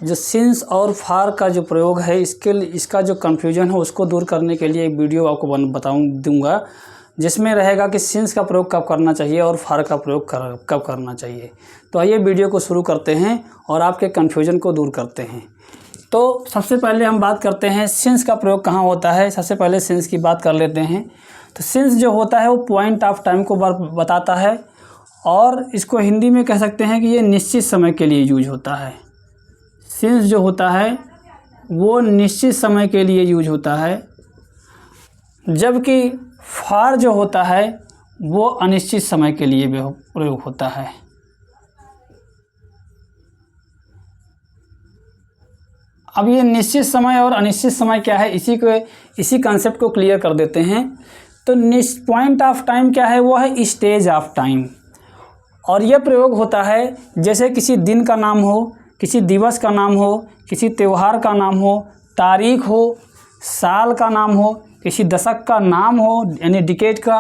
जो सिंस और फार का जो प्रयोग है इसका जो कन्फ्यूजन है उसको दूर करने के लिए एक वीडियो आपको दूंगा जिसमें रहेगा कि सिंस का प्रयोग कब करना चाहिए और फार का प्रयोग कब करना चाहिए। तो आइए वीडियो को शुरू करते हैं और आपके कन्फ्यूजन को दूर करते हैं। तो सबसे पहले हम बात करते हैं सिंस का प्रयोग कहाँ होता है। सबसे पहले सिंस की बात कर लेते हैं। तो सिंस जो होता है वो पॉइंट ऑफ टाइम को बताता है और इसको हिंदी में कह सकते हैं कि ये निश्चित समय के लिए यूज होता है। सिंस जो होता है वो निश्चित समय के लिए यूज होता है, जबकि फार जो होता है वो अनिश्चित समय के लिए प्रयोग होता है। अब ये निश्चित समय और अनिश्चित समय क्या है, इसी कंसेप्ट को क्लियर कर देते हैं। तो पॉइंट ऑफ टाइम क्या है, वो है स्टेज ऑफ टाइम। और यह प्रयोग होता है जैसे किसी दिन का नाम हो, किसी दिवस का नाम हो, किसी त्यौहार का नाम हो, तारीख हो, साल का नाम हो, किसी दशक का नाम हो यानी डिकेड का,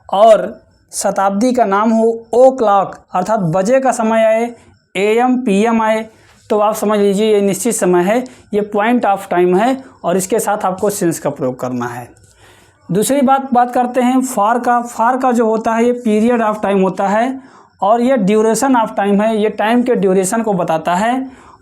और शताब्दी का नाम हो, ओ क्लॉक अर्थात बजे का समय आए, AM PM आए, तो आप समझ लीजिए ये निश्चित समय है, ये पॉइंट ऑफ टाइम है और इसके साथ आपको सिंस का प्रयोग करना है। दूसरी बात करते हैं फार का। फार का जो होता है ये पीरियड ऑफ टाइम होता है और ये ड्यूरेशन ऑफ टाइम है, ये टाइम के ड्यूरेशन को बताता है।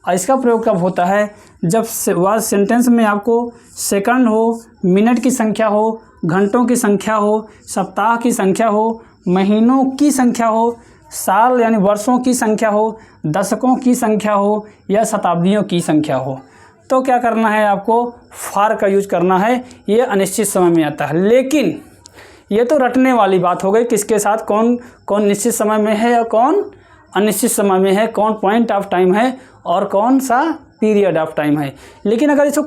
और इसका प्रयोग कब होता है, जब वह सेंटेंस में आपको सेकंड हो, मिनट की संख्या हो, घंटों की संख्या हो, सप्ताह की संख्या हो, महीनों की संख्या हो, साल यानी वर्षों की संख्या हो, दशकों की संख्या हो या शताब्दियों की संख्या हो, तो क्या करना है, आपको फार का यूज करना है। ये अनिश्चित समय में आता है। लेकिन ये तो रटने वाली बात हो गई, किसके साथ कौन निश्चित समय में है और कौन अनिश्चित समय में है, कौन पॉइंट ऑफ टाइम है और कौन सा पीरियड ऑफ टाइम है। लेकिन अगर इसको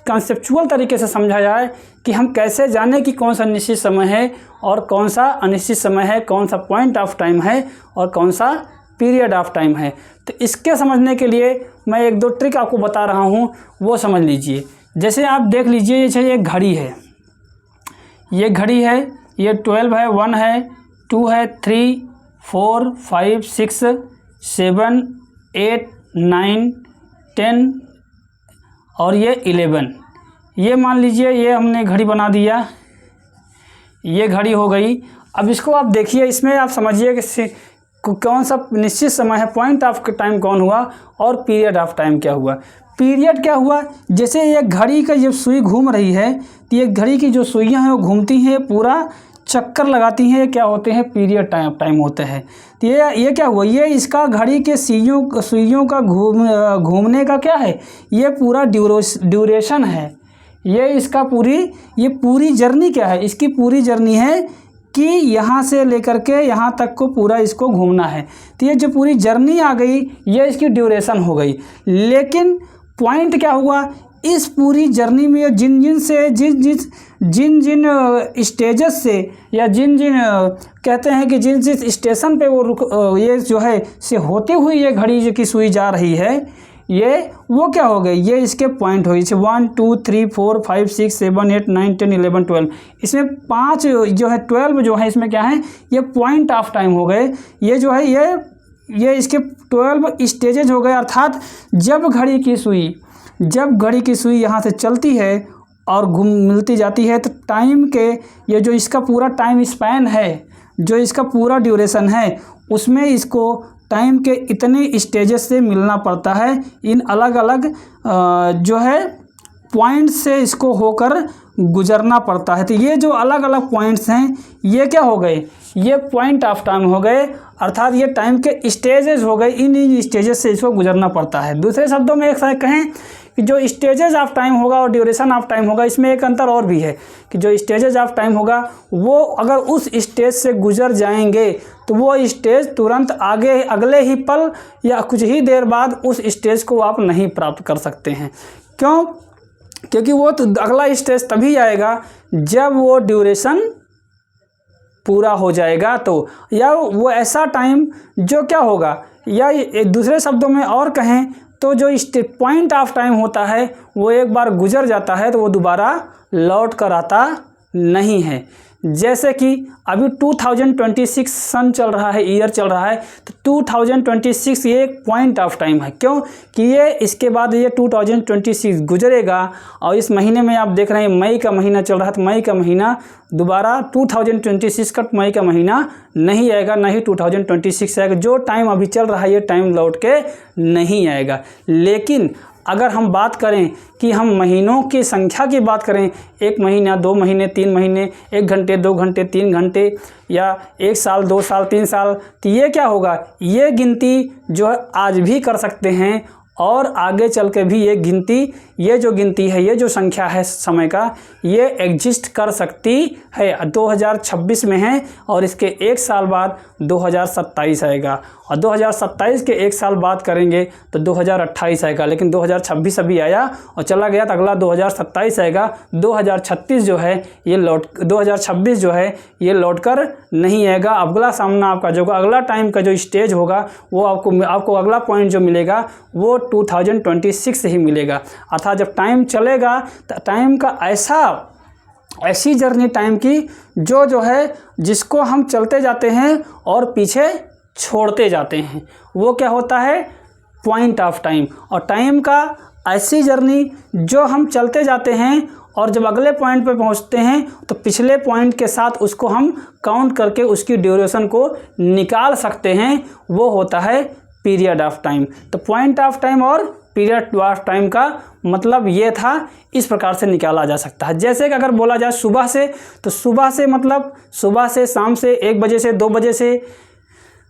कंसेप्चुअल तरीके से समझा जाए कि हम कैसे जाने कि कौन सा निश्चित समय है और कौन सा अनिश्चित समय है, कौन सा पॉइंट ऑफ टाइम है और कौन सा पीरियड ऑफ टाइम है, तो इसके समझने के लिए मैं एक दो ट्रिक आपको बता रहा हूँ, वो समझ लीजिए। जैसे आप देख लीजिए, जैसे ये घड़ी है, ये घड़ी है, ये 12 है, 1 है, 2 है, 3, 4, 5, 6, 7, 8, 9, 10 और ये 11। ये मान लीजिए ये हमने घड़ी बना दिया, ये घड़ी हो गई। अब इसको आप देखिए, इसमें आप समझिए कि कौन सा निश्चित समय है, पॉइंट ऑफ टाइम कौन हुआ और पीरियड ऑफ टाइम क्या हुआ। पीरियड क्या हुआ, जैसे ये घड़ी का जब सुई घूम रही है तो ये घड़ी की जो सुइयां हैं वो घूमती हैं, पूरा चक्कर लगाती हैं, क्या होते हैं, पीरियड टाइम होते हैं। तो ये क्या हुआ, ये इसका घड़ी के सुइयों का घूमने का क्या है, ये पूरा ड्यूरेशन है। ये इसका पूरी जर्नी क्या है, इसकी पूरी जर्नी है कि यहाँ से लेकर के यहाँ तक को पूरा इसको घूमना है। तो ये जो पूरी जर्नी आ गई, ये इसकी ड्यूरेशन हो गई। लेकिन पॉइंट क्या हुआ, इस पूरी जर्नी में जिन स्टेजेस से या जिन कहते हैं कि जिन स्टेशन पे वो ये जो है से होते हुए ये घड़ी की सुई जा रही है, ये वो क्या हो गए, ये इसके पॉइंट हो गए। 1 2 3 4 5 6 7 8 9 10 11 12, इसमें 5 जो है 12 जो है इसमें क्या है, ये पॉइंट ऑफ टाइम हो गए। ये जो है ये इसके 12 स्टेजेज हो गए। अर्थात जब घड़ी की सुई यहाँ से चलती है और मिलती जाती है, तो टाइम के ये जो इसका पूरा टाइम स्पैन है, जो इसका पूरा ड्यूरेशन है, उसमें इसको टाइम के इतने स्टेजेस से मिलना पड़ता है। इन अलग अलग जो है पॉइंट से इसको होकर गुजरना पड़ता है। तो ये जो अलग अलग पॉइंट्स हैं, ये क्या हो गए, ये पॉइंट ऑफ टाइम हो गए। अर्थात ये टाइम के स्टेजेस हो गए, इन स्टेजेस से इसको गुजरना पड़ता है। दूसरे शब्दों में एक साथ कहें कि जो स्टेजेस ऑफ टाइम होगा और ड्यूरेशन ऑफ टाइम होगा, इसमें एक अंतर और भी है कि जो स्टेजेस ऑफ टाइम होगा वो अगर उस स्टेज से गुजर जाएंगे तो वो स्टेज तुरंत अगले ही पल या कुछ ही देर बाद उस स्टेज को आप नहीं प्राप्त कर सकते हैं। क्यों, क्योंकि वो तो अगला स्टेज तभी आएगा जब वो ड्यूरेशन पूरा हो जाएगा। तो या वो ऐसा टाइम जो क्या होगा, या एक दूसरे शब्दों में और कहें तो जो पॉइंट ऑफ टाइम होता है वो एक बार गुजर जाता है तो वो दोबारा लौट कर आता नहीं है। जैसे कि अभी 2026 सन चल रहा है, ईयर चल रहा है, तो 2026 ये एक पॉइंट ऑफ टाइम है। क्यों कि ये इसके बाद ये 2026 गुजरेगा और इस महीने में आप देख रहे हैं मई का महीना चल रहा है, तो मई का महीना दोबारा 2026 का मई का महीना नहीं आएगा, ना ही 2026 आएगा। जो टाइम अभी चल रहा है ये टाइम लौट के नहीं आएगा। लेकिन अगर हम बात करें कि हम महीनों की संख्या की बात करें, 1 महीना, 2 महीने, 3 महीने, 1 घंटे, 2 घंटे, 3 घंटे, या 1 साल, 2 साल, 3 साल, तो ये क्या होगा, ये गिनती जो है आज भी कर सकते हैं और आगे चल के भी ये गिनती, ये जो गिनती है, ये जो संख्या है समय का, ये एग्जिस्ट कर सकती है। 2026 में है और इसके 1 साल बाद 2027 आएगा, और 2027 के 1 साल बाद करेंगे तो 2028 आएगा। लेकिन 2026 अभी आया और चला गया, तो अगला 2027 आएगा। 2036 जो है ये 2026 जो है ये लौट कर नहीं आएगा। अगला सामना आपका जो अगला टाइम का जो स्टेज होगा वो आपको अगला पॉइंट जो मिलेगा वो 2026 से ही मिलेगा। अर्थात जब टाइम चलेगा तो टाइम का ऐसी जर्नी टाइम की जो है जिसको हम चलते जाते हैं और पीछे छोड़ते जाते हैं, वो क्या होता है, पॉइंट ऑफ टाइम। और टाइम का ऐसी जर्नी जो हम चलते जाते हैं और जब अगले पॉइंट पे पहुंचते हैं तो पिछले पॉइंट के साथ उसको हम काउंट करके उसकी ड्यूरेशन को निकाल सकते हैं, वो होता है पीरियड ऑफ टाइम। तो पॉइंट ऑफ टाइम और पीरियड ऑफ टाइम का मतलब ये था, इस प्रकार से निकाला जा सकता है। जैसे कि अगर बोला जाए सुबह से, तो सुबह से मतलब सुबह से, शाम से, 1 बजे से, 2 बजे से,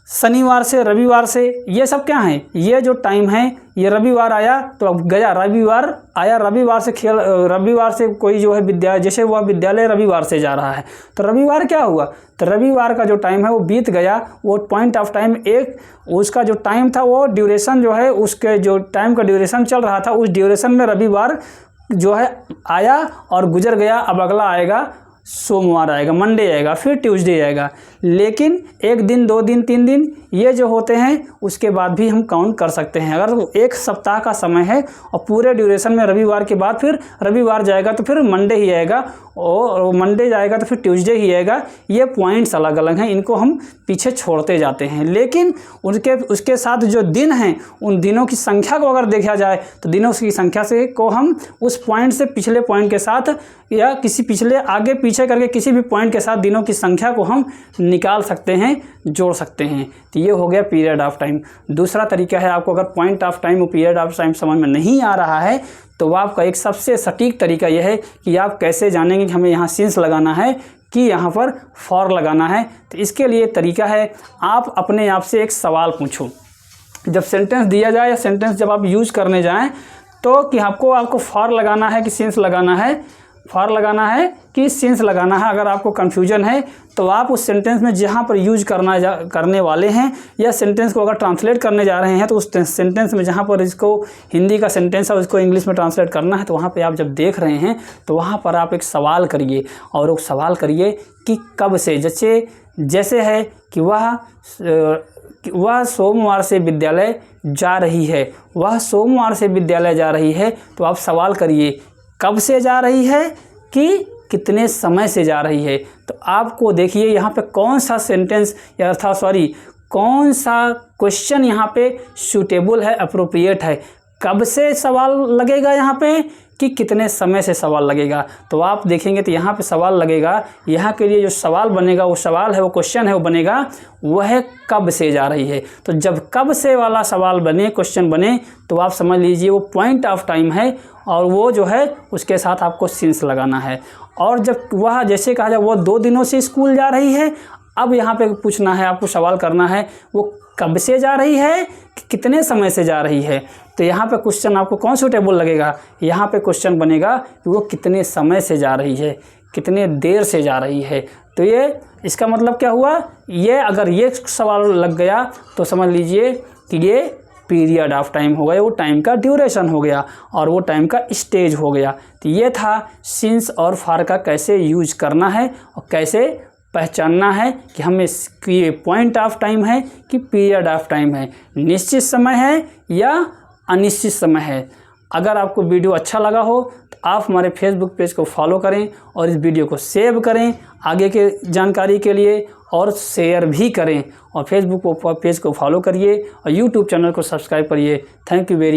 शनिवार से, रविवार से, ये सब क्या है, ये जो टाइम है, ये रविवार आया तो अब गया, रविवार आया, रविवार से कोई जो है जैसे वह विद्यालय रविवार से जा रहा है तो रविवार क्या हुआ, तो रविवार का जो टाइम है वो बीत गया। वो पॉइंट ऑफ टाइम उसका जो टाइम था, वो ड्यूरेशन जो है, उसके जो टाइम का ड्यूरेशन चल रहा था, उस ड्यूरेशन में रविवार जो है आया और गुजर गया। अब अगला आएगा सोमवार आएगा, मंडे आएगा, फिर ट्यूसडे आएगा। लेकिन 1 दिन, 2 दिन, 3 दिन ये जो होते हैं उसके बाद भी हम काउंट कर सकते हैं। अगर 1 सप्ताह का समय है और पूरे ड्यूरेशन में रविवार के बाद फिर रविवार जाएगा तो फिर मंडे ही आएगा, और मंडे जाएगा तो फिर ट्यूसडे ही आएगा। ये पॉइंट्स अलग अलग हैं, इनको हम पीछे छोड़ते जाते हैं। लेकिन उसके साथ जो दिन हैं, उन दिनों की संख्या को अगर देखा जाए तो दिनों की संख्या से को हम उस पॉइंट से पिछले पॉइंट के साथ या किसी पिछले आगे पीछे करके किसी भी पॉइंट के साथ दिनों की संख्या को हम निकाल सकते हैं, जोड़ सकते हैं। तो ये हो गया पीरियड ऑफ टाइम। दूसरा तरीका है, आपको अगर पॉइंट ऑफ टाइम और पीरियड ऑफ टाइम समझ में नहीं आ रहा है तो आपका एक सबसे सटीक तरीका यह है कि आप कैसे जानेंगे कि हमें यहाँ सिंस लगाना है कि यहाँ पर फॉर लगाना है। तो इसके लिए तरीका है, आप अपने आप से एक सवाल पूछो। जब सेंटेंस दिया जाए या सेंटेंस जब आप यूज़ करने जाएं तो कि आपको फॉर लगाना है कि सिंस लगाना है, फॉर लगाना है कि सिंस लगाना है। अगर आपको कन्फ्यूजन है तो आप उस सेंटेंस में जहाँ पर यूज करने वाले हैं या सेंटेंस को अगर ट्रांसलेट करने जा रहे हैं तो उस सेंटेंस में जहाँ पर इसको हिंदी का सेंटेंस है उसको इंग्लिश में ट्रांसलेट करना है, तो वहाँ पे आप जब देख रहे हैं तो वहाँ पर आप एक सवाल करिए और वो सवाल करिए कि कब से। जैसे है कि वह सोमवार से विद्यालय जा रही है, वह सोमवार से विद्यालय जा रही है, तो आप सवाल करिए कब से जा रही है कि कितने समय से जा रही है। तो आपको देखिए यहाँ पे कौन सा सेंटेंस या कौन सा क्वेश्चन यहाँ पे सूटेबल है, अप्रोप्रिएट है। कब से सवाल लगेगा यहाँ पे कि कितने समय से सवाल लगेगा। तो आप देखेंगे तो यहाँ पे सवाल लगेगा, यहाँ के लिए जो सवाल बनेगा वो सवाल है, वो क्वेश्चन है, वो बनेगा वह है कब से जा रही है। तो जब कब से वाला सवाल बने, क्वेश्चन बने, तो आप समझ लीजिए वो पॉइंट ऑफ टाइम है और वो जो है उसके साथ आपको सिंस लगाना है। और जब वह जैसे कहा जाए वो 2 दिनों से स्कूल जा रही है, अब यहाँ पे पूछना है, आपको सवाल करना है वो कब से जा रही है कि कितने समय से जा रही है। तो यहाँ पे क्वेश्चन आपको कौन सूटेबल लगेगा, यहाँ पे क्वेश्चन बनेगा कि वो कितने समय से जा रही है, कितने देर से जा रही है। तो ये इसका मतलब क्या हुआ, ये अगर ये सवाल लग गया तो समझ लीजिए कि ये पीरियड ऑफ टाइम हो गया, वो टाइम का ड्यूरेशन हो गया और वो टाइम का स्टेज हो गया। तो ये था सिंस और फॉर का कैसे यूज करना है और कैसे पहचानना है कि हमें ये पॉइंट ऑफ टाइम है कि पीरियड ऑफ टाइम है, निश्चित समय है या अनिश्चित समय है। अगर आपको वीडियो अच्छा लगा हो तो आप हमारे फेसबुक पेज को फॉलो करें और इस वीडियो को सेव करें। आगे के जानकारी के लिए, और शेयर भी करें, और फेसबुक पेज को फॉलो करिए और यूट्यूब चैनल को सब्सक्राइब करिए। Thank you very